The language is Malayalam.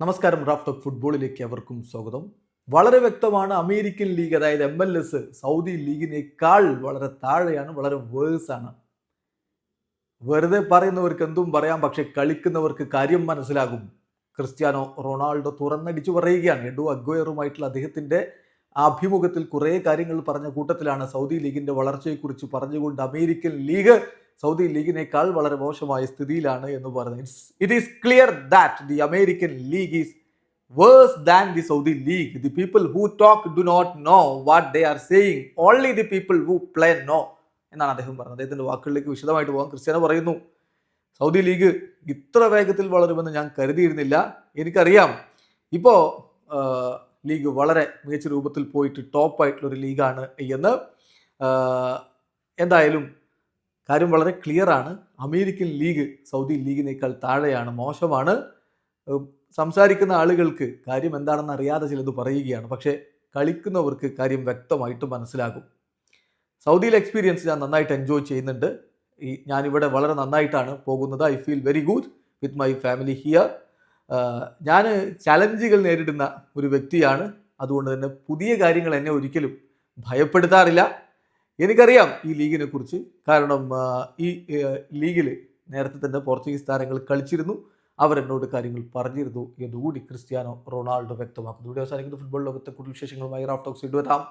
നമസ്കാരം. റാഫ് ടോക്ക് ഫുട്ബോളിലേക്ക് അവർക്കും സ്വാഗതം. വളരെ വ്യക്തമാണ്, അമേരിക്കൻ ലീഗ് അതായത് MLS സൗദി ലീഗിനേക്കാൾ വളരെ താഴെയാണ്, വളരെ വേഴ്സാണ്. വെറുതെ പറയുന്നവർക്ക് എന്തും പറയാം, പക്ഷെ കളിക്കുന്നവർക്ക് കാര്യം മനസ്സിലാകും. ക്രിസ്ത്യാനോ റൊണാൾഡോ തുറന്നടിച്ചു പറയുകയാണ്. എഡു അഗ്വയറുമായിട്ടുള്ള അദ്ദേഹത്തിന്റെ അഭിമുഖത്തിൽ കുറേ കാര്യങ്ങൾ പറഞ്ഞ കൂട്ടത്തിലാണ് സൗദി ലീഗിന്റെ വളർച്ചയെക്കുറിച്ച് പറഞ്ഞുകൊണ്ട് അമേരിക്കൻ ലീഗ് സൗദി ലീഗിനേക്കാൾ വളരെ മോശമായ സ്ഥിതിയിലാണ് എന്ന് പറയുന്നത്. It is clear that the American league is worse than the Saudi League. The people who talk do not know what they are saying. Only the people who play know. എന്നാണ് അദ്ദേഹം പറഞ്ഞത്. അദ്ദേഹത്തിന്റെ വാക്കുകളിലേക്ക് വിശദമായിട്ട് പോകാം. ക്രിസ്ത്യാനോ പറയുന്നു, സൗദി ലീഗ് ഇത്ര വേഗത്തിൽ വളരുമെന്ന് ഞാൻ കരുതിയിരുന്നില്ല. എനിക്കറിയാം ഇപ്പോൾ ലീഗ് വളരെ മികച്ച രൂപത്തിൽ പോയിട്ട് ടോപ്പായിട്ടുള്ള ഒരു ലീഗാണ് എന്ന്. എന്തായാലും കാര്യം വളരെ ക്ലിയർ ആണ്. അമേരിക്കൻ ലീഗ് സൗദി ലീഗിനേക്കാൾ താഴെയാണ്, മോശമാണ്. സംസാരിക്കുന്ന ആളുകൾക്ക് കാര്യം എന്താണെന്ന് അറിയാതെ ചിലത് പറയുകയാണ്, പക്ഷേ കളിക്കുന്നവർക്ക് കാര്യം വ്യക്തമായിട്ട് മനസ്സിലാകും. സൗദിയിലെ എക്സ്പീരിയൻസ് ഞാൻ നന്നായിട്ട് എൻജോയ് ചെയ്യുന്നുണ്ട്. ഞാനിവിടെ വളരെ നന്നായിട്ടാണ് പോകുന്നത്. I feel very good with my family here. ഞാൻ ചലഞ്ചുകൾ നേരിടുന്ന ഒരു വ്യക്തിയാണ്. അതുകൊണ്ട് തന്നെ പുതിയ കാര്യങ്ങൾ എന്നെ ഒരിക്കലും ഭയപ്പെടുത്താറില്ല. എനിക്കറിയാം ഈ ലീഗിനെ കുറിച്ച്, കാരണം ഈ ലീഗിൽ നേരത്തെ തന്നെ പോർച്ചുഗീസ് താരങ്ങൾ കളിച്ചിരുന്നു. അവരെന്നോട് കാര്യങ്ങൾ പറഞ്ഞിരുന്നു എന്നുകൂടി ക്രിസ്ത്യാനോ റൊണാൾഡോ വ്യക്തമാക്കുന്നു. വീഡിയോ അവസാനിക്കുന്ന ഫുട്ബോൾ ലോകത്തെ കൂടുതൽ വിശേഷങ്ങളുമായി റാഫ് ടോക്സ് ഇടുവരാം.